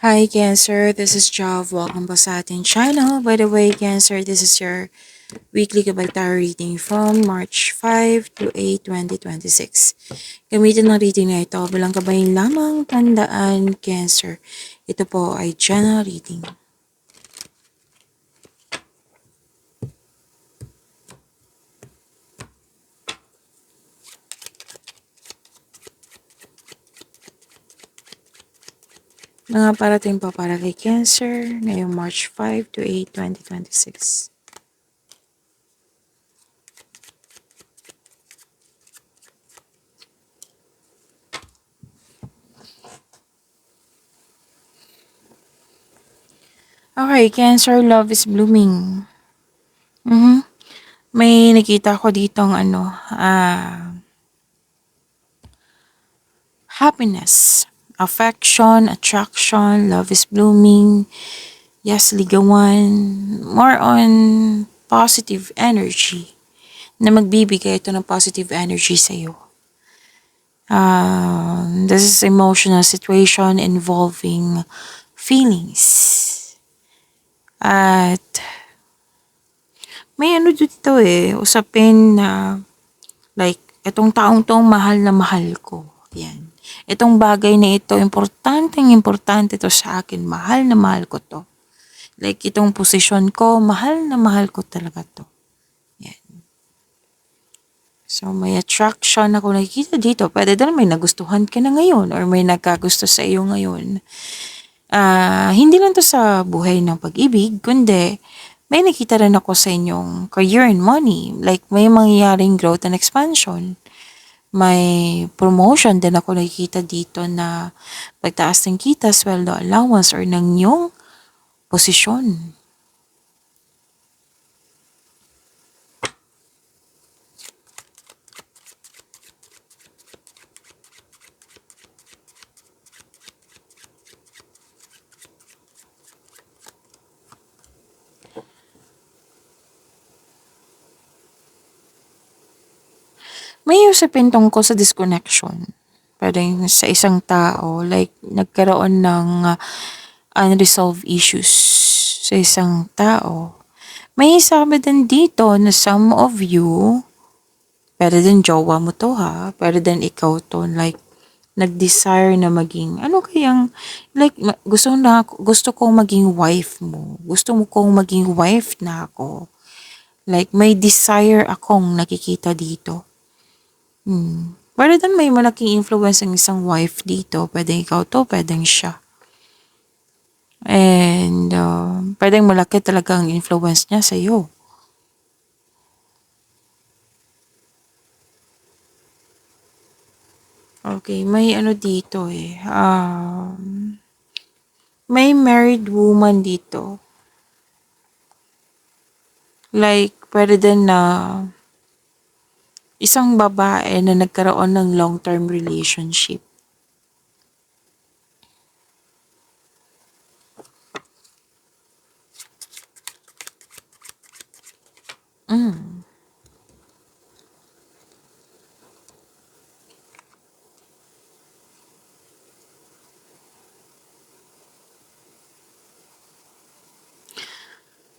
Hi Cancer, this is Jav. Welcome po sa ating channel. By the way, Cancer, this is your weekly Gabay Tarot reading from March 5 to 8, 2026. Gamitin ng reading na ito bilang kabayin lamang tandaan, Cancer. Ito po ay general reading. Mga parating pa para kay Cancer ngayong March 5 to 8, 2026. Okay, Cancer, love is blooming. May nakita ko ditong happiness, affection, attraction, love is blooming, yes, ligawan, more on positive energy na magbibigay ito ng positive energy sa'yo. This is emotional situation involving feelings. At may dito usapin na like, itong taong tong mahal na mahal ko. Yan. Itong bagay na ito, importante to sa akin. Mahal na mahal ko to. Like, itong posisyon ko, mahal na mahal ko talaga to. Yan. So, may attraction ako nakikita dito. Pwede din may nagustuhan ka na ngayon or may nagkagusto sa iyo ngayon. Hindi lang to sa buhay ng pag-ibig, kundi may nakita rin ako sa inyong career and money. Like, may mangyayaring growth and expansion. May promotion din ako nakikita dito na pagtaas ng kita, sweldo, allowance, or ng iyong posisyon. May usapin tungkol sa disconnection. Pwedeng sa isang tao, like nagkaroon ng unresolved issues sa isang tao. May sabi din dito na some of you, pwede din jowa mo to ha, pwede din ikaw to, like nag-desire na maging, like gusto kong maging wife mo. Gusto mo kong maging wife na ako. Like may desire akong nakikita dito. Pwede din may malaking influence ng isang wife dito. Pwedeng ikaw to, pwedeng siya. And pwedeng malaki talaga ang influence niya sa iyo. Okay, may dito may married woman dito. Like, pwede din na isang babae na nagkaroon ng long-term relationship.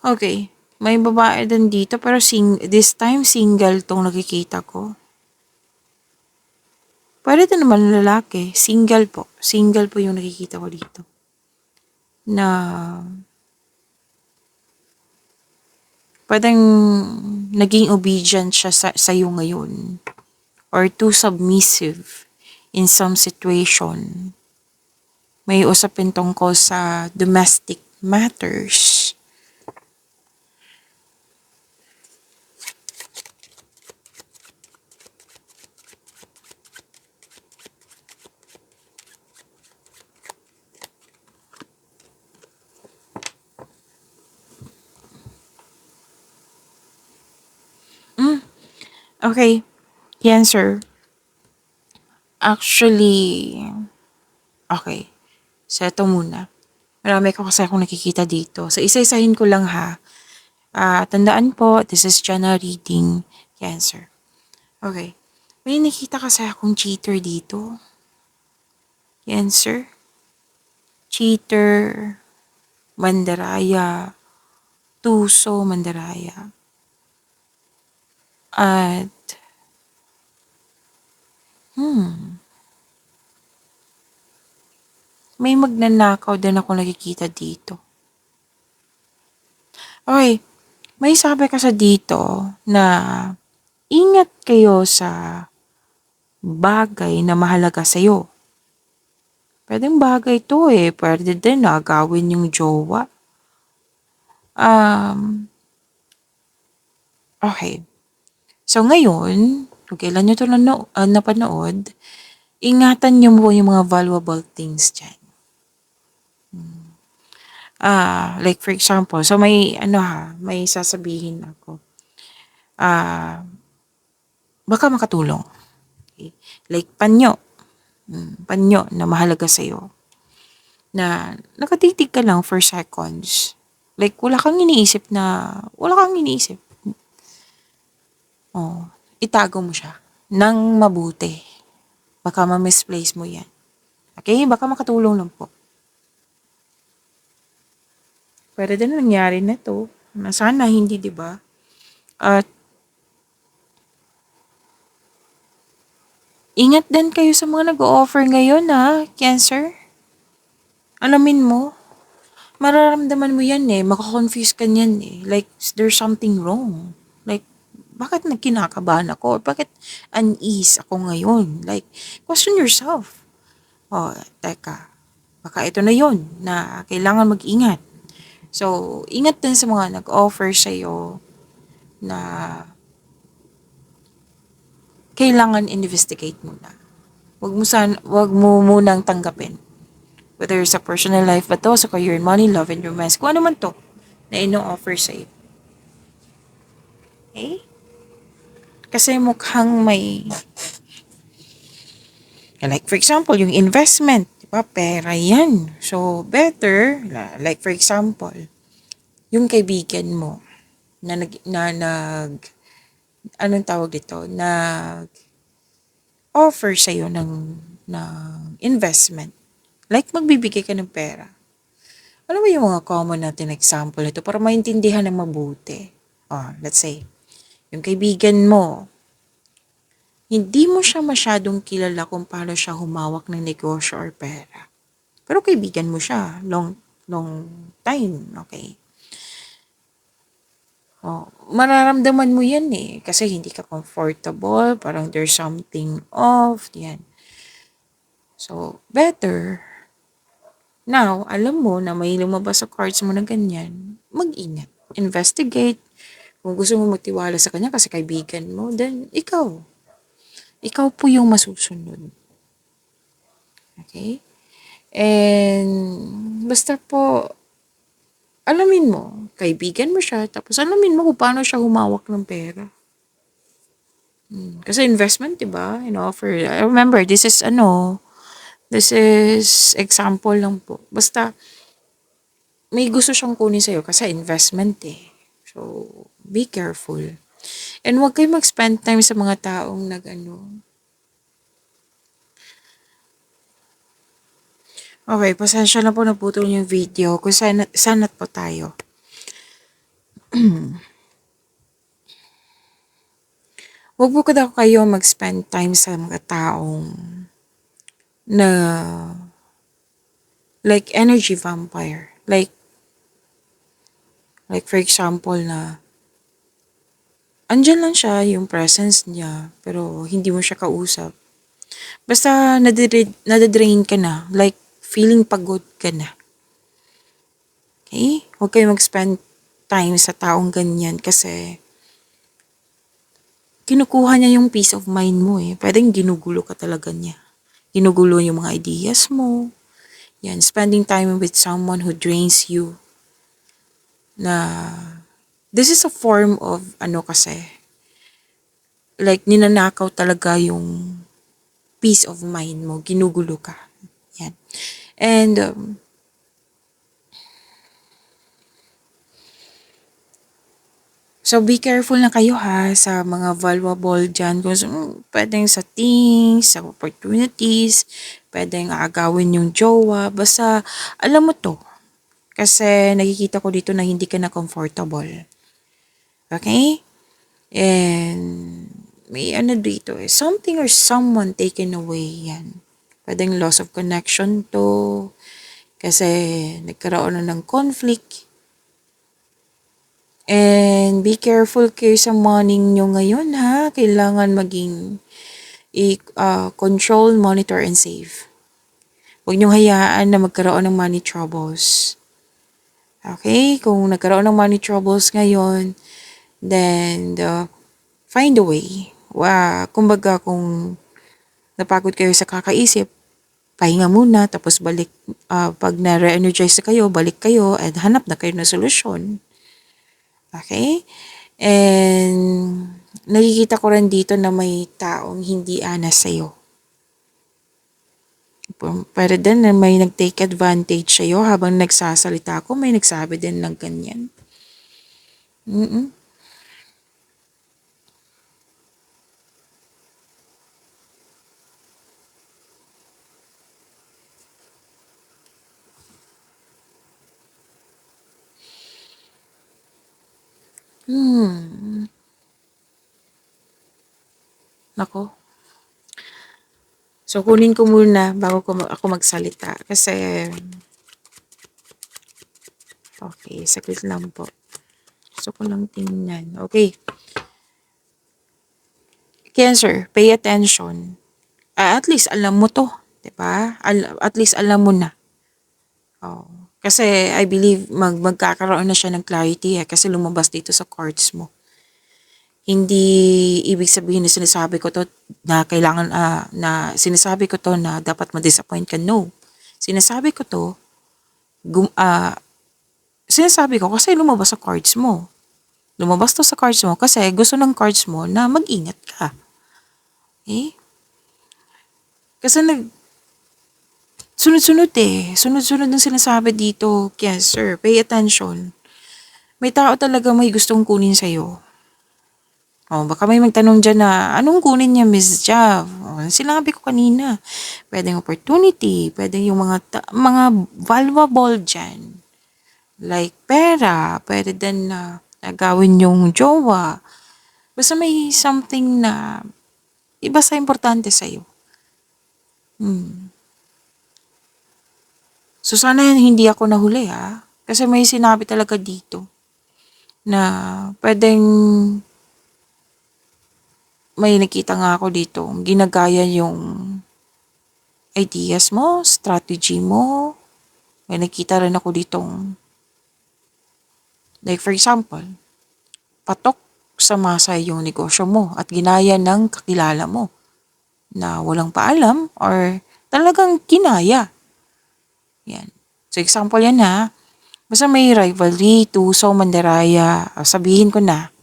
Okay, may babae din dito pero this time single tong nakikita ko. Pwede din naman lalaki, single po. Single po yung nakikita ko dito. Na pwedeng naging obedient siya sa iyo ngayon. Or too submissive in some situation. May usapin tungkol sa domestic matters. Okay, Cancer. Actually, okay. So, ito muna. Marami ko kasi akong nakikita dito. So, isa-isahin ko lang ha. Tandaan po, this is general reading, Cancer. Okay. May nakita kasi akong cheater dito. Cancer. cheater, mandaraya, tuso, mandaraya. At, may magnanakaw din ako nakikita dito. Okay, may sabi kasi dito na ingat kayo sa bagay na mahalaga sa'yo. Pwedeng bagay to pwede din na agawin yung jowa. Okay. So ngayon, kung kailan nyo ito napanood, ingatan nyo mo yung mga valuable things dyan. Like for example, so may may sasabihin ako. Baka makatulong. Okay? Like panyo. Panyo na mahalaga sa'yo. Na nakatitig ka lang for seconds. Like wala kang iniisip. Itago mo siya nang mabuti. Baka ma-misplace mo yan. Okay? Baka makatulong lang po. Pwede din nangyari na to. Na sana hindi, di ba? At ingat din kayo sa mga nag-o-offer ngayon Cancer. Alamin mo, mararamdaman mo yan makakonfuse ka niyan Like, there's something wrong. Like, bakit kinakabahan ako? Or bakit unease ako ngayon? Like, question yourself. Teka, baka ito na yon na kailangan mag-ingat. So, ingat din sa mga nag-offer sa'yo na kailangan investigate muna. Wag mo munang tanggapin. Whether sa personal life ba to, sa career, money, love, and romance, kung ano man to na ino-offer sa'yo. Okay? Kasi mukhang may, like for example, yung investment, di ba, pera yan. So, better, like for example, yung kaibigan mo, anong tawag dito, offer sa'yo ng investment. Like, magbibigay ka ng pera. Ano ba yung mga common natin example nito para maintindihan ng mabuti? Let's say, yung kaibigan mo, hindi mo siya masyadong kilala kung paano siya humawak ng negosyo or pera. Pero kaibigan mo siya, long time, okay? Mararamdaman mo yan kasi hindi ka comfortable, parang there's something off, yan. So, better, now, alam mo na may lumabas sa cards mo na ganyan, mag-ingat, investigate. Kung gusto mo magtiwala sa kanya kasi kaibigan mo, then ikaw po yung masusunod. Okay? And, basta po, alamin mo, kaibigan mo siya, tapos alamin mo kung paano siya humawak ng pera. Kasi investment, diba? Offer. Remember, this is example lang po. Basta, may gusto siyang kunin sa'yo kasi investment So, be careful. And huwag kayo mag-spend time sa mga taong Okay, pasensya na po naputol yung video. Kung sanat po tayo. Huwag po daw kayo mag-spend time sa mga taong na like energy vampire. Like for example na andyan lang siya, yung presence niya, pero hindi mo siya kausap. Basta nadadrain ka na, like feeling pagod ka na. Okay? Huwag kayo mag-spend time sa taong ganyan kasi kinukuha niya yung peace of mind mo Pwedeng ginugulo ka talaga niya. Ginugulo yung mga ideas mo. Yan, spending time with someone who drains you. Na, this is a form of, kasi, like, ninanakaw talaga yung peace of mind mo. Ginugulo ka. Yan. And, So, be careful na kayo ha sa mga valuable dyan. Kung pwedeng sa things, sa opportunities, pwedeng aagawin yung jowa. Basta, alam mo to. Kasi nakikita ko dito na hindi ka na comfortable. Okay? And may ano dito eh. Something or someone taken away yan. Pwedeng loss of connection to. Kasi nagkaroon na ng conflict. And be careful kayo sa morning nyo ngayon ha. Kailangan maging control, monitor, and save. Huwag nyo hayaan na magkaroon ng money troubles. Okay? Kung nagkaroon ng money troubles ngayon, then find a way. Kumbaga kung napagod kayo sa kakaisip, pahinga muna, tapos balik, pag na-re-energize na kayo, balik kayo, at hanap na kayo ng solusyon. Okay? And nakikita ko rin dito na may taong hindi anas sa'yo. Pero din na may nag-take advantage sa'yo habang nagsasalita ako, may nagsabi din ng ganyan. Nako. So, kunin ko muna bago ako magsalita. Kasi, okay, saglit lang po. Gusto ko lang tingnan. Okay. Cancer, pay attention. At least alam mo to. Diba? At least alam mo na. Oh. Kasi I believe magkakaroon na siya ng clarity kasi lumabas dito sa cards mo. Hindi ibig sabihin na sinasabi ko to na kailangan na sinasabi ko to na dapat ma-disappoint ka. No. Sinasabi ko to sinasabi ko kasi lumabas sa cards mo. Lumabas to sa cards mo kasi gusto ng cards mo na mag-ingat ka. Okay? Kasi sunod-sunod eh. Sunod-sunod ng sinasabi dito. Yes, sir. Pay attention. May tao talaga may gustong kunin sa'yo. Oh, baka may magtanong dyan na, anong kunin niya, Miss Jav? Oh, sinabi ko kanina. Pwedeng opportunity. Pwedeng yung mga valuable dyan. Like pera. Pwede din na gawin yung jowa. Basta may something na iba sa importante sa'yo. So, sana hindi ako nahuli ha. Kasi may sinabi talaga dito na pwedeng may nakita nga ako dito. Ginagaya yung ideas mo, strategy mo. May nakita rin ako ditong like for example, patok sa masa yung negosyo mo at ginaya ng kakilala mo na walang paalam or talagang kinaya. Yan. So, example yan ha. Basta may rivalry, tuso, mandaraya. Sabihin ko na.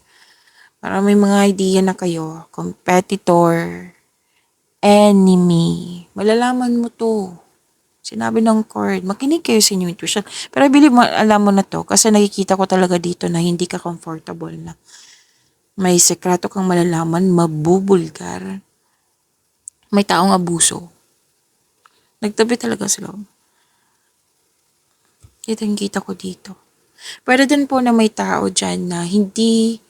Para may mga idea na kayo. Competitor, enemy. Malalaman mo to. Sinabi ng card. Makinig kayo sa inyong intuition. Pero I believe alam mo na to. Kasi nakikita ko talaga dito na hindi ka comfortable na. May sekreto kang malalaman, mabubulgar. May taong abuso. Nagtabi talaga sila. Kitang-kita ko dito. Pwede din po na may tao dyan na hindi,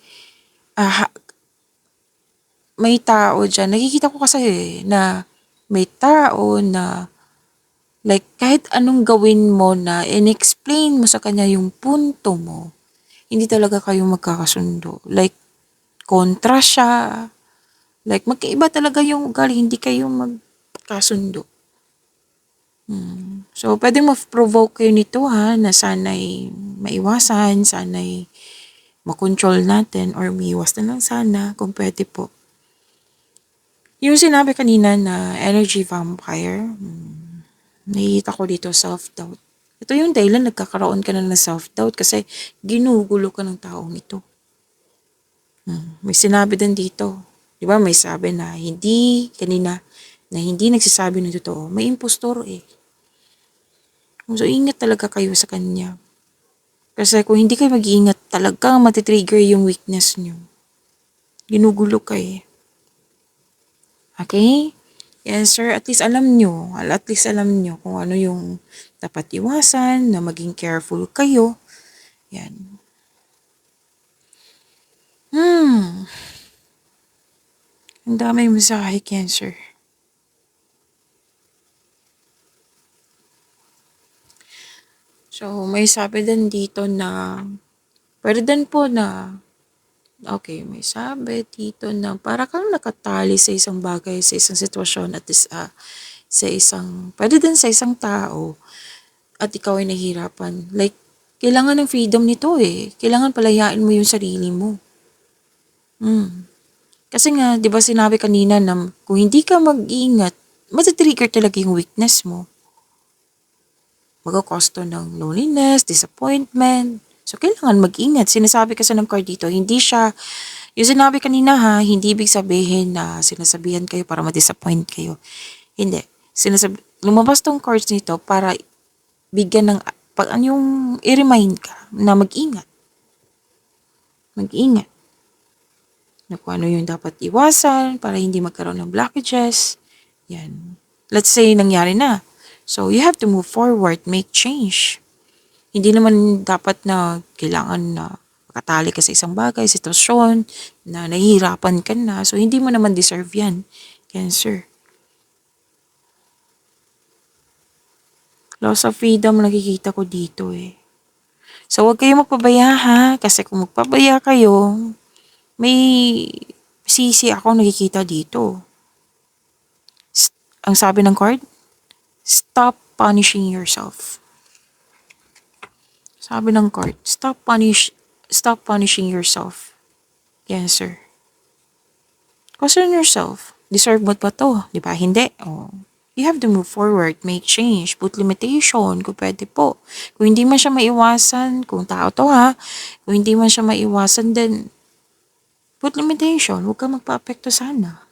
may tao dyan, nakikita ko kasi na may tao na like kahit anong gawin mo na in-explain mo sa kanya yung punto mo, hindi talaga kayo magkakasundo. Like, kontra siya. Like, magkaiba talaga yung ugali, hindi kayo magkasundo. So, pwede ma-provoke kayo nito ha, na sana'y maiwasan, sana'y makontrol natin, or umiwas na lang sana, kung pwede po. Yung sinabi kanina na energy vampire, nakikita ko dito self-doubt. Ito yung dahilan nagkakaroon ka na ng self-doubt kasi ginugulo ka ng taong ito. May sinabi din dito. Di ba may sabi na hindi nagsasabi ng totoo. May impostor eh. So, ingat talaga kayo sa kanya. Kasi kung hindi kayo mag-iingat, talagang matitrigger yung weakness nyo. Ginugulo kayo. Okay? Yan, sir. At least alam nyo. At least alam nyo kung ano yung dapat iwasan, na maging careful kayo. Yan. Ang dami yung mensahe, Cancer. So, may sabi din dito na, pwede din po na, okay, may sabi dito na para kang nakatali sa isang bagay, sa isang sitwasyon at sa isang, pwede din sa isang tao at ikaw ay nahihirapan. Like, kailangan ng freedom nito eh. Kailangan palayain mo yung sarili mo. Kasi nga, di ba sinabi kanina na kung hindi ka mag-iingat, matitrigger talaga yung weakness mo. Magkakosto ng loneliness, disappointment. So, kailangan mag-ingat. Sinasabi kasi ng card dito, hindi siya, yung sinabi kanina ha, hindi ibig sabihin na sinasabihan kayo para ma-disappoint kayo. Hindi. Lumabas tong cards nito para bigyan ng, pag ano yung, i-remind ka na mag-ingat. Mag-ingat. Na kung ano yung dapat iwasan para hindi magkaroon ng blockages. Yan. Let's say, nangyari na. So, you have to move forward, make change. Hindi naman dapat na kailangan na makatali ka sa isang bagay, sitwasyon, na nahihirapan ka na. So, hindi mo naman deserve yan, Cancer. Loss of freedom nakikita ko dito eh. So, huwag kayo magpabaya ha. Kasi kung magpabaya kayo, may sisi ako nakikita dito. Ang sabi ng card, stop punishing yourself. Sabi ng card, stop punishing yourself. Cancer. Question yourself. Deserve mo ba to? Di ba? Hindi. Oh. You have to move forward, make change, put limitation kung pwede po. Kung hindi man siya maiwasan, kung tao to ha, kung hindi man siya maiwasan, then put limitation. Huwag ka magpa-apekto sana.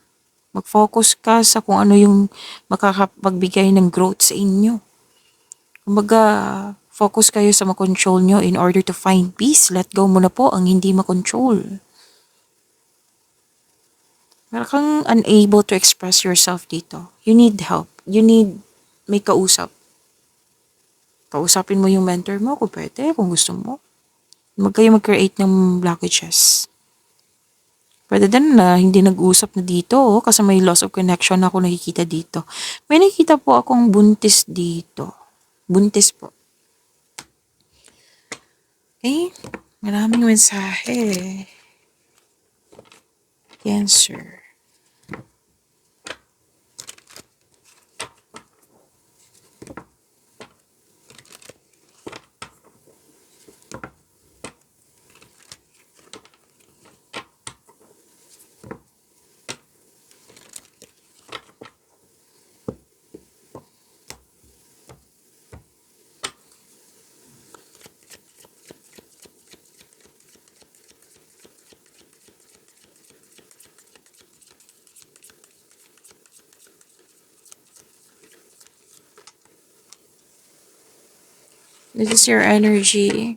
Mag-focus ka sa kung ano yung makakapagbigay ng growth sa inyo. Kumbaga, focus kayo sa makontrol nyo in order to find peace. Let go mo na po ang hindi makontrol. Meron kang unable to express yourself dito. You need help. You need may kausap. Kausapin mo yung mentor mo kung pwede, kung gusto mo. Huwag kayo mag-create ng blockages. Pwede din na hindi nag-usap na dito kasi may loss of connection ako nakikita dito. May nakikita po akong buntis dito. Buntis po. Okay? Maraming mensahe. Cancer. This is your energy.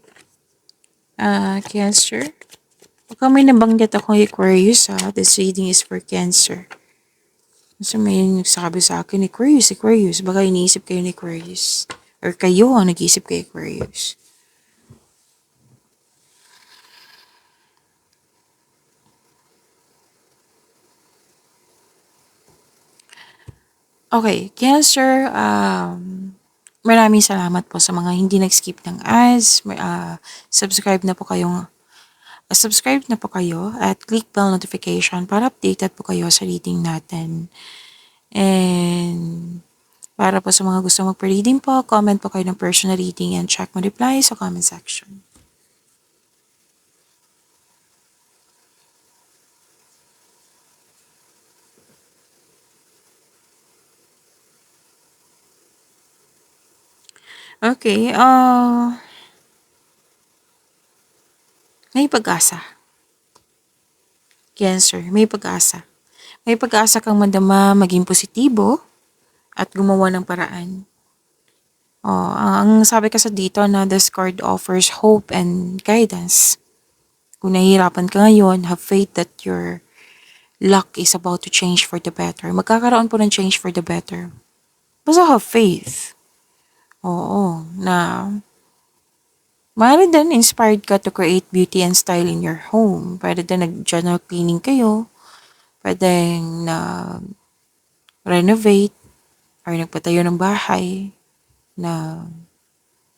Cancer. Baka may nabanggit akong Aquarius ha. This reading is for Cancer. Kasi may nagsabi sa akin, Aquarius. Baka iniisip kayo ni Aquarius. Or kayo ang nag-iisip kay Aquarius. Okay, Cancer, maraming salamat po sa mga hindi nag-skip ng ads. Subscribe na po kayo at click bell notification para updated po kayo sa reading natin. And para po sa mga gusto magpa-reading po, comment po kayo ng personal reading and check mo reply sa comment section. Okay, may pag-asa. Cancer, may pag-asa. May pag-asa kang madama maging positibo at gumawa ng paraan. Oh, ang sabi kasi dito na this card offers hope and guidance. Kung nahihirapan ka ngayon, have faith that your luck is about to change for the better. Magkakaroon po ng change for the better. Basta have faith. Oo, na maaari din inspired ka to create beauty and style in your home. Pwede din nag-general cleaning kayo. Pwede na renovate or nagpatayo ng bahay na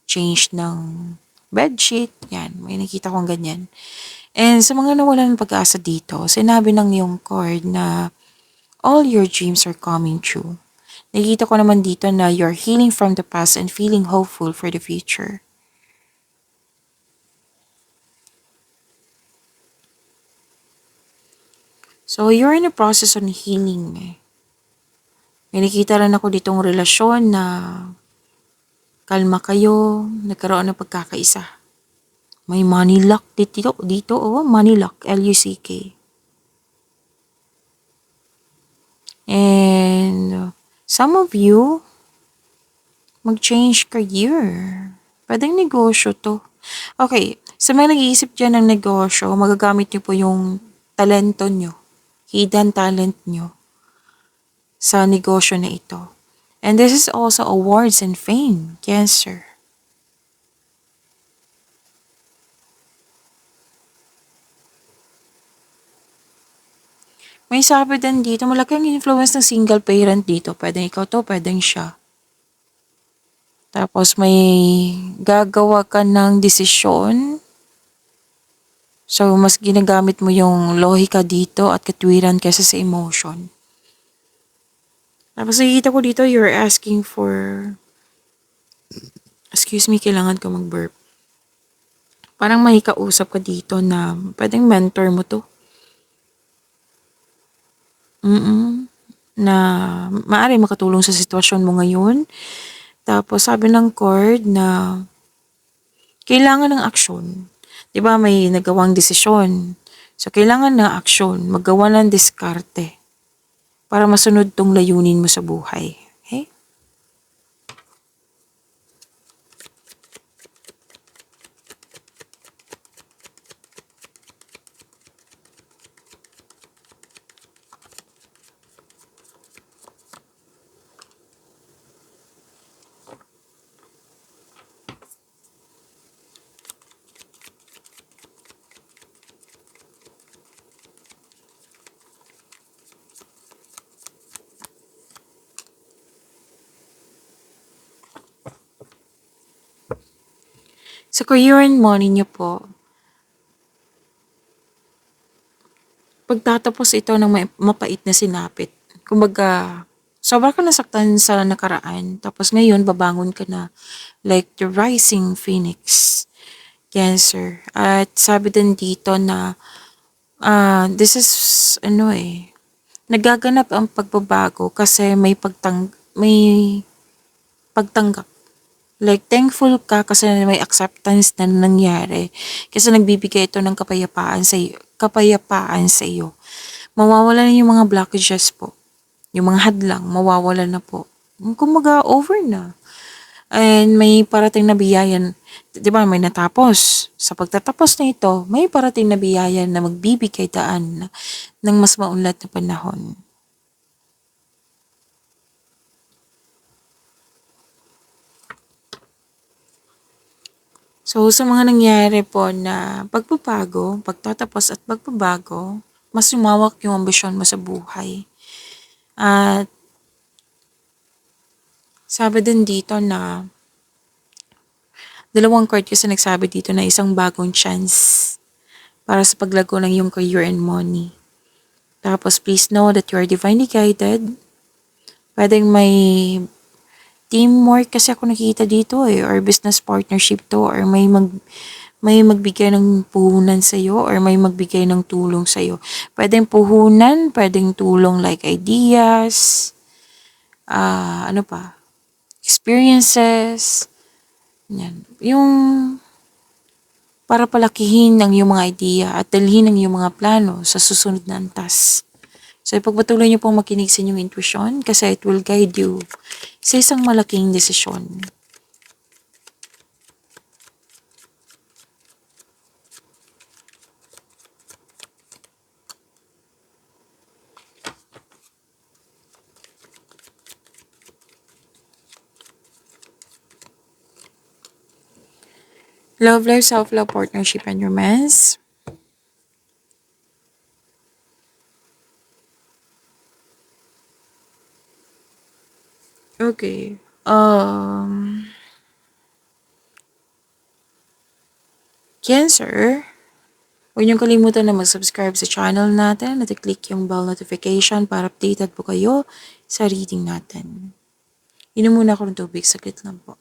change ng bedsheet. Yan, may nakita kong ganyan. And sa mga nawalan ng pag-asa dito, sinabi ng yung card na all your dreams are coming true. Nakikita ko naman dito na you're healing from the past and feeling hopeful for the future. So, you're in a process on healing. May nakita rin ako ditong relasyon na kalma kayo, nagkaroon ng pagkakaisa. May money luck dito oh, money luck, L-U-C-K. And some of you, mag-change career. Pwedeng negosyo to. Okay, sa mga nag-iisip dyan ng negosyo, magagamit nyo po yung talento nyo, hidden talent nyo sa negosyo na ito. And this is also awards and fame, Cancer. May sabi din dito, malaking influence ng single parent dito. Pwedeng ikaw to, pwedeng siya. Tapos may gagawa ka ng desisyon. So, mas ginagamit mo yung lohika dito at katwiran kaysa sa emotion. Tapos nakikita ko dito, you're asking for... Excuse me, kailangan ko mag-burp. Parang may kausap ka dito na pwedeng mentor mo to. Na maaari makatulong sa sitwasyon mo ngayon. Tapos sabi ng card na kailangan ng aksyon. 'Di ba may nagawang desisyon. So kailangan ng aksyon, maggawa ng diskarte para masunod tong layunin mo sa buhay. Okay? Sa career and money niyo po, pagtatapos ito ng mapait na sinapit. Kumbaga, sobra ka nasaktan sa nakaraan, tapos ngayon babangon ka na like the rising phoenix, Cancer. At sabi din dito na this is nagaganap ang pagbabago kasi may pagtanggap. Like, thankful ka kasi may acceptance na nangyari. Kasi nagbibigay ito ng kapayapaan sa iyo. Mawawala na yung mga blockages po. Yung mga hadlang, mawawala na po. Kumaga, over na. And may parating na biyayan. Di ba, may natapos. Sa pagtatapos na ito, may parating na biyayan na magbibigay daan ng mas maunlad na panahon. So, sa mga nangyari po na pagbabago, pagtatapos at pagbabago, mas lumawak yung ambisyon mo sa buhay. At sabi din dito na dalawang card kasi nagsabi dito na isang bagong chance para sa paglago ng iyong career and money. Tapos, please know that you are divinely guided. Pwedeng may teamwork kasi ako nakikita dito or business partnership to, or may magbigay ng puhunan sa iyo or may magbigay ng tulong sa iyo. Pwedeng puhunan, pwedeng tulong like ideas, experiences, yan. Yung para palakihin ang iyong mga idea at dalhin ang iyong mga plano sa susunod na antas. So, ipagpatuloy niyo pong makinig sa inyong intuition kasi it will guide you sa isang malaking desisyon. Love life, self-love, partnership, and romance. Okay. Cancer. Huwag niyong kalimutan na mag-subscribe sa channel natin at i-click yung bell notification para updated po kayo sa reading natin. Inom muna ako ng tubig, saglit lang po.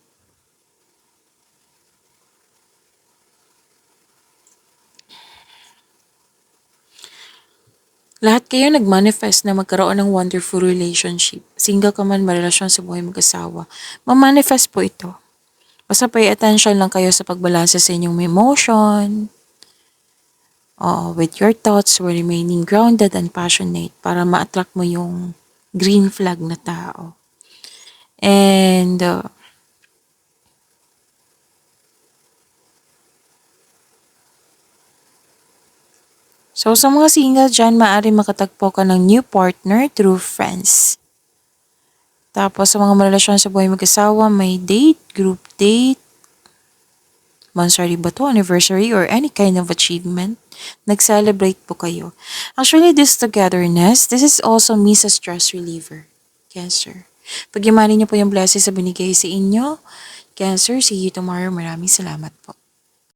Lahat kayo nag-manifest na magkaroon ng wonderful relationship. Single ka man, marelasyon sa buhay mag-asawa. Ma-manifest po ito. Basta pay attention lang kayo sa pagbalanse sa inyong emotion, with your thoughts, while remaining grounded and passionate para ma-attract mo yung green flag na tao. And, so sa mga single dyan, maaari makatagpo ka ng new partner through friends. Tapos sa mga marelasyon sa buhay mag-asawa, may date, group date, monthsary ba to, anniversary, or any kind of achievement. Nag-celebrate po kayo. Actually, this togetherness, this is also Miss a stress reliever. Cancer. Pagyamanin niyo po yung blessings sa binigay sa inyo. Cancer, see you tomorrow. Maraming salamat po.